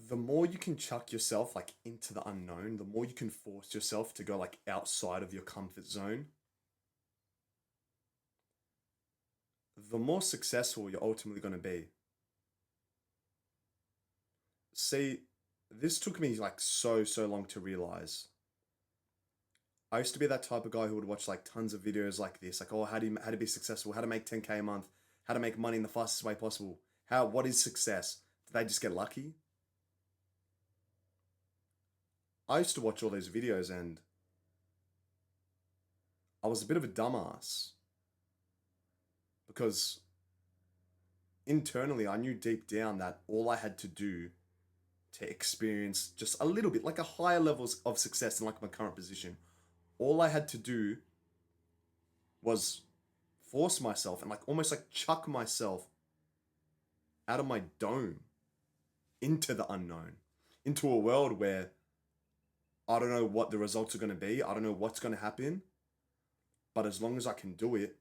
the more you can chuck yourself like into the unknown, the more you can force yourself to go like outside of your comfort zone, the more successful you're ultimately going to be. See, this took me like so long to realize. I used to be that type of guy who would watch like tons of videos like this, like, oh, how to be successful, how to make 10K a month, how to make money in the fastest way possible. What is success? Did they just get lucky? I used to watch all those videos and I was a bit of a dumbass because internally I knew deep down that all I had to do to experience just a little bit, like a higher levels of success in like my current position, all I had to do was force myself and like almost like chuck myself out of my dome into the unknown, into a world where I don't know what the results are going to be. I don't know what's going to happen. But as long as I can do it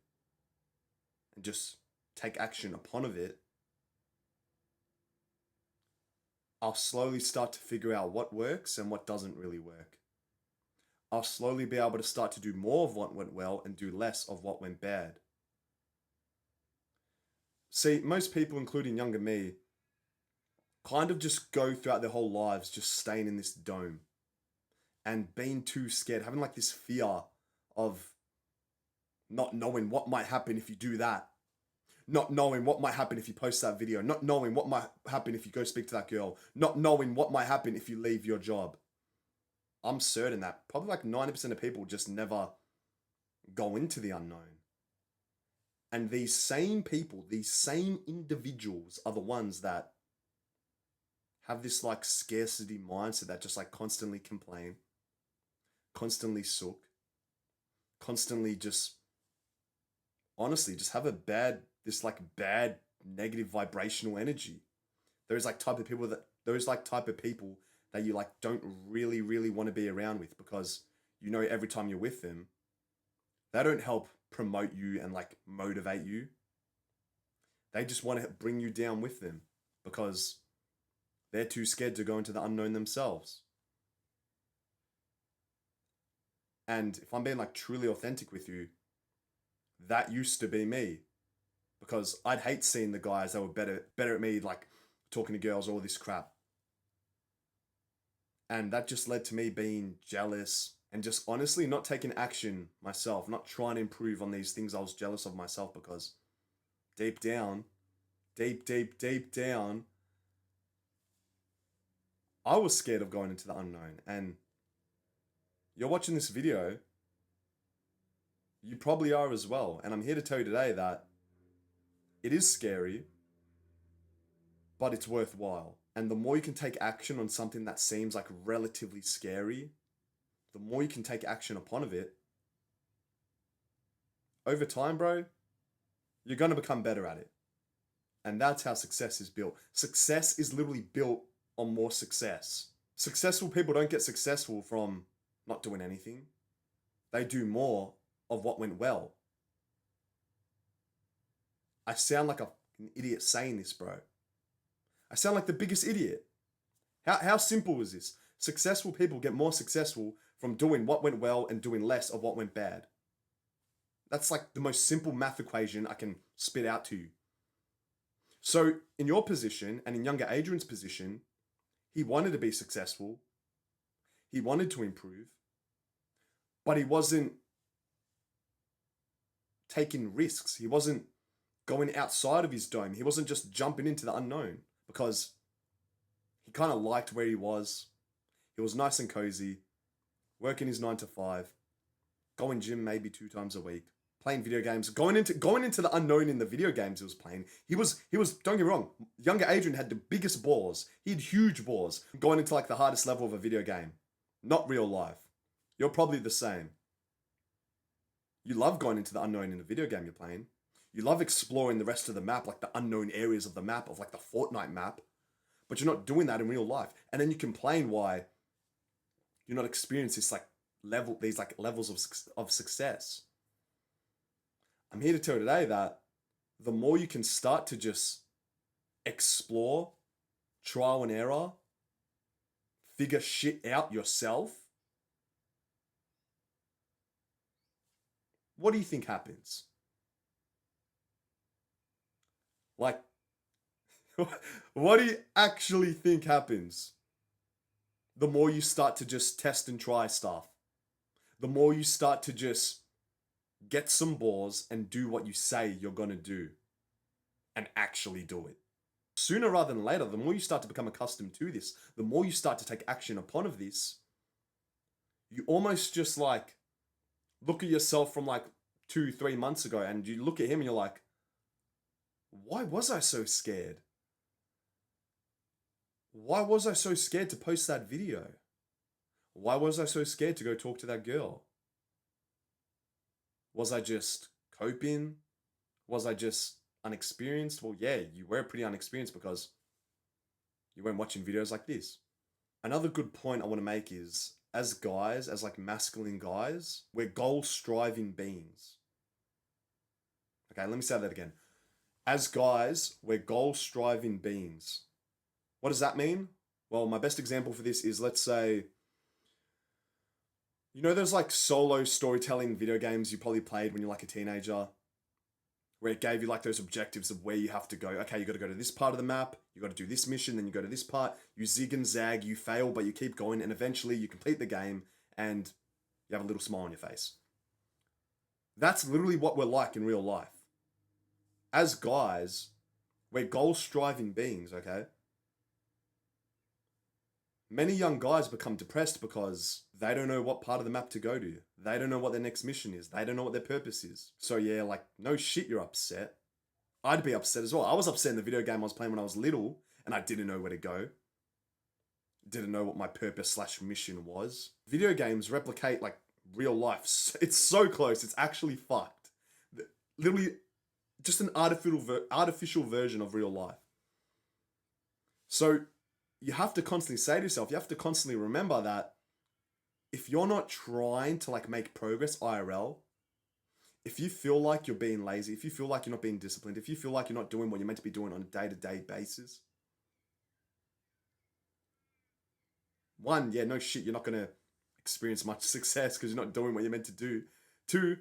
and just take action upon of it, I'll slowly start to figure out what works and what doesn't really work. I'll slowly be able to start to do more of what went well and do less of what went bad. See, most people, including younger me, kind of just go throughout their whole lives just staying in this dome and being too scared, having like this fear of not knowing what might happen if you do that, not knowing what might happen if you post that video, not knowing what might happen if you go speak to that girl, not knowing what might happen if you leave your job. I'm certain that probably like 90% of people just never go into the unknown. And these same people, these same individuals are the ones that have this like scarcity mindset that just like constantly complain, constantly sook, constantly just honestly just have a this like bad negative vibrational energy. Those like type of people that you like don't really want to be around with because you know every time you're with them, they don't help promote you and like motivate you. They just want to bring you down with them because they're too scared to go into the unknown themselves. And if I'm being like truly authentic with you, that used to be me because I'd hate seeing the guys that were better at me, like talking to girls, all this crap. And that just led to me being jealous and just honestly not taking action myself, not trying to improve on these things I was jealous of myself because deep down, deep down, I was scared of going into the unknown. And you're watching this video, you probably are as well. And I'm here to tell you today that it is scary, but it's worthwhile. And the more you can take action on something that seems like relatively scary, the more you can take action upon of it, over time, bro, you're going to become better at it. And that's how success is built. Success is literally built on more success. Successful people don't get successful from not doing anything. They do more of what went well. I sound like an idiot saying this, bro. I sound like the biggest idiot. How simple is this? Successful people get more successful from doing what went well and doing less of what went bad. That's like the most simple math equation I can spit out to you. So in your position and in younger Adrian's position, he wanted to be successful. He wanted to improve, but he wasn't taking risks. He wasn't going outside of his dome. He wasn't just jumping into the unknown because he kind of liked where he was. He was nice and cozy, working his 9 to 5, going gym maybe 2 times a week, playing video games, going into the unknown in the video games he was playing. He was don't get me wrong, younger Adrian had the biggest balls. He had huge balls going into like the hardest level of a video game. Not real life. You're probably the same. You love going into the unknown in a video game you're playing. You love exploring the rest of the map, like the unknown areas of the map, of like the Fortnite map. But you're not doing that in real life. And then you complain why you're not experiencing these levels of success. I'm here to tell you today that the more you can start to just explore, trial and error, figure shit out yourself, what do you think happens? Like, what do you actually think happens? The more you start to just test and try stuff, the more you start to just get some balls and do what you say you're gonna do and actually do it. Sooner rather than later, the more you start to become accustomed to this, the more you start to take action upon of this, you almost just like look at yourself from like 2, 3 months ago and you look at him and you're like, why was I so scared? Why was I so scared to post that video? Why was I so scared to go talk to that girl? Was I just coping? Was I just unexperienced? Well, yeah, you were pretty unexperienced because you weren't watching videos like this. Another good point I want to make is, as guys, as like masculine guys, we're goal-striving beings. Okay, let me say that again. As guys, we're goal-striving beings. What does that mean? Well, my best example for this is, let's say, you know those like solo storytelling video games you probably played when you're like a teenager? Where it gave you like those objectives of where you have to go. Okay, you got to go to this part of the map, you got to do this mission, then you go to this part, you zig and zag, you fail, but you keep going, and eventually you complete the game and you have a little smile on your face. That's literally what we're like in real life. As guys, we're goal-striving beings, okay? Many young guys become depressed because they don't know what part of the map to go to. They don't know what their next mission is. They don't know what their purpose is. So yeah, like, no shit you're upset. I'd be upset as well. I was upset in the video game I was playing when I was little and I didn't know where to go. Didn't know what my purpose/mission was. Video games replicate like real life. It's so close. It's actually fucked. Literally just an artificial version of real life. So you have to constantly say to yourself, you have to constantly remember that if you're not trying to like make progress IRL, if you feel like you're being lazy, if you feel like you're not being disciplined, if you feel like you're not doing what you're meant to be doing on a day-to-day basis, one, yeah, no shit, you're not going to experience much success because you're not doing what you're meant to do. Two,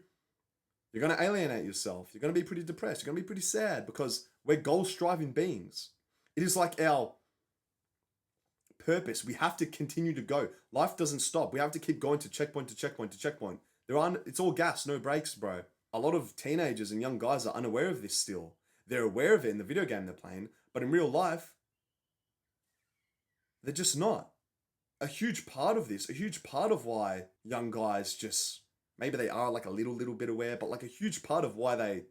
you're going to alienate yourself. You're going to be pretty depressed. You're going to be pretty sad because we're goal-striving beings. It is like our purpose. We have to continue to go. Life doesn't stop. We have to keep going to checkpoint to checkpoint to checkpoint. It's all gas, no brakes, bro. A lot of teenagers and young guys are unaware of this still. They're aware of it in the video game they're playing, but in real life, they're just not. A huge part of this, a huge part of why young guys just, maybe they are like a little bit aware, but like a huge part of why they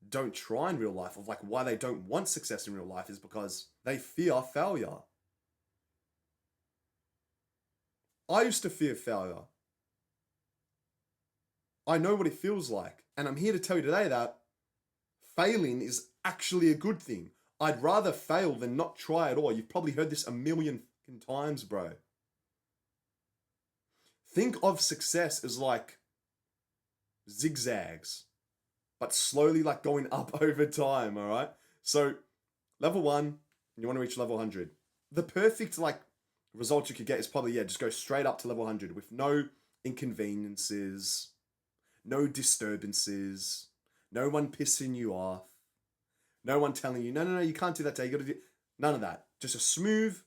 don't try in real life, of like why they don't want success in real life, is because they fear failure. I used to fear failure. I know what it feels like. And I'm here to tell you today that failing is actually a good thing. I'd rather fail than not try at all. You've probably heard this a million times, bro. Think of success as like zigzags, but slowly like going up over time, all right? So level 1, you want to reach level 100. The perfect like result you could get is probably, yeah, just go straight up to level 100 with no inconveniences, no disturbances, no one pissing you off, no one telling you, no, you can't do that today, you gotta do, none of that. Just a smooth,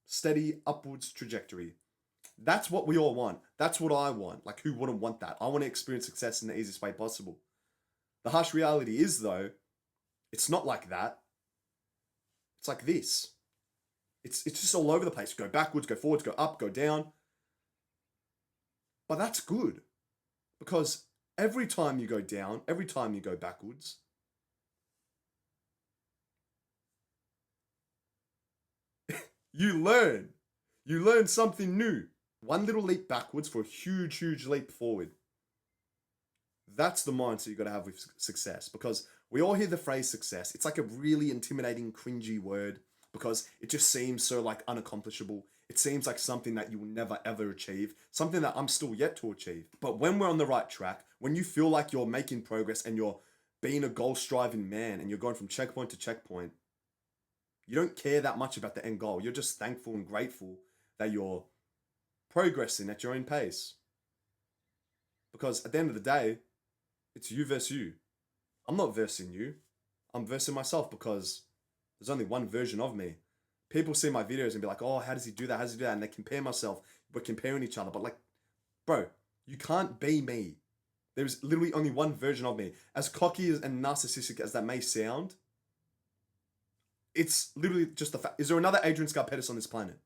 steady, upwards trajectory. That's what we all want. That's what I want. Like, who wouldn't want that? I want to experience success in the easiest way possible. The harsh reality is, though, it's not like that. It's like this. It's just all over the place. Go backwards, go forwards, go up, go down. But that's good. Because every time you go down, every time you go backwards, you learn. You learn something new. One little leap backwards for a huge leap forward. That's the mindset you got to have with success, because we all hear the phrase success. It's like a really intimidating, cringy word because it just seems so like unaccomplishable. It seems like something that you will never ever achieve, something that I'm still yet to achieve. But when we're on the right track, when you feel like you're making progress and you're being a goal-striving man and you're going from checkpoint to checkpoint, you don't care that much about the end goal. You're just thankful and grateful that you're progressing at your own pace. Because at the end of the day, it's you versus you. I'm not versing you. I'm versing myself because there's only one version of me. People see my videos and be like, oh, how does he do that? How does he do that? And they compare myself. We're comparing each other. But like, bro, you can't be me. There's literally only one version of me. As cocky and narcissistic as that may sound, it's literally just the fact. Is there another Adrian Petis on this planet?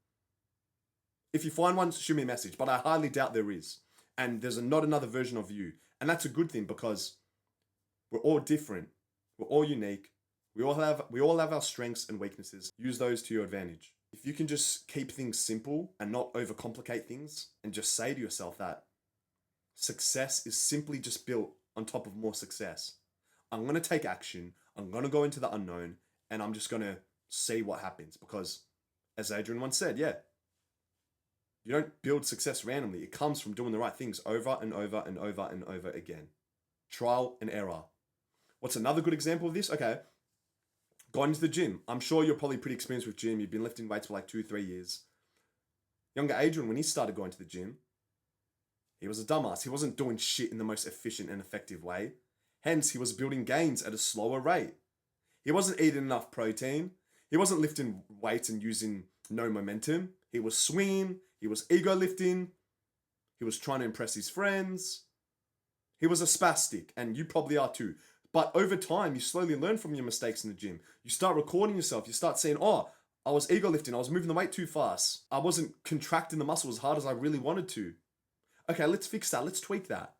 If you find one, shoot me a message. But I highly doubt there is. And there's not another version of you. And that's a good thing because we're all different. We're all unique. We all have our strengths and weaknesses. Use those to your advantage. If you can just keep things simple and not overcomplicate things and just say to yourself that success is simply just built on top of more success. I'm going to take action. I'm going to go into the unknown and I'm just going to see what happens because as Adrian once said, yeah, you don't build success randomly. It comes from doing the right things over and over and over and over again. Trial and error. What's another good example of this? Okay. Going to the gym. I'm sure you're probably pretty experienced with gym. You've been lifting weights for like 2-3 years. Younger Adrian, when he started going to the gym, he was a dumbass. He wasn't doing shit in the most efficient and effective way. Hence, he was building gains at a slower rate. He wasn't eating enough protein. He wasn't lifting weights and using no momentum. He was swinging. He was ego lifting. He was trying to impress his friends. He was a spastic, and you probably are too. But over time, you slowly learn from your mistakes in the gym. You start recording yourself. You start saying, oh, I was ego lifting. I was moving the weight too fast. I wasn't contracting the muscle as hard as I really wanted to. Okay, let's fix that. Let's tweak that.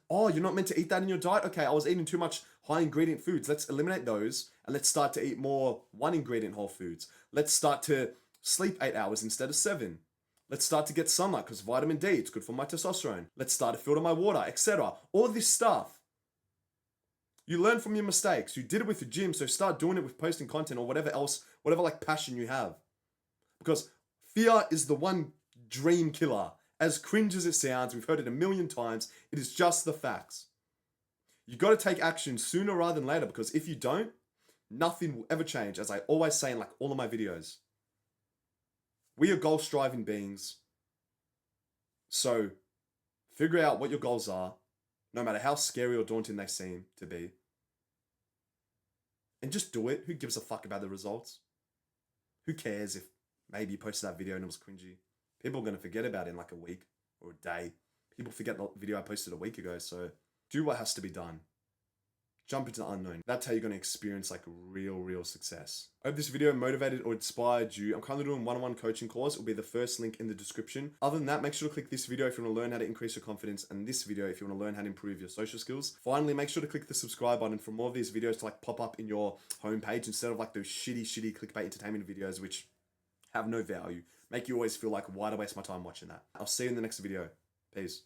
Oh, you're not meant to eat that in your diet? Okay, I was eating too much high ingredient foods. Let's eliminate those and let's start to eat more one ingredient whole foods. Let's start to sleep 8 hours instead of 7. Let's start to get sunlight because vitamin D, it's good for my testosterone. Let's start to filter my water, etc. All of this stuff. You learn from your mistakes. You did it with the gym, so start doing it with posting content or whatever else, whatever like passion you have. Because fear is the one dream killer. As cringe as it sounds, we've heard it a million times, it is just the facts. You got to take action sooner rather than later because if you don't, nothing will ever change. As I always say in like all of my videos, we are goal-striving beings. So figure out what your goals are, no matter how scary or daunting they seem to be. And just do it. Who gives a fuck about the results? Who cares if maybe you posted that video and it was cringy? People are going to forget about it in like a week or a day. People forget the video I posted a week ago. So do what has to be done. Jump into the unknown. That's how you're going to experience like real success. I hope this video motivated or inspired you. I'm currently doing one-on-one coaching course. It will be the first link in the description. Other than that, make sure to click this video if you want to learn how to increase your confidence, and this video if you want to learn how to improve your social skills. Finally, make sure to click the subscribe button for more of these videos to like pop up in your homepage instead of like those shitty clickbait entertainment videos which have no value. Make you always feel like, why do I waste my time watching that? I'll see you in the next video. Peace.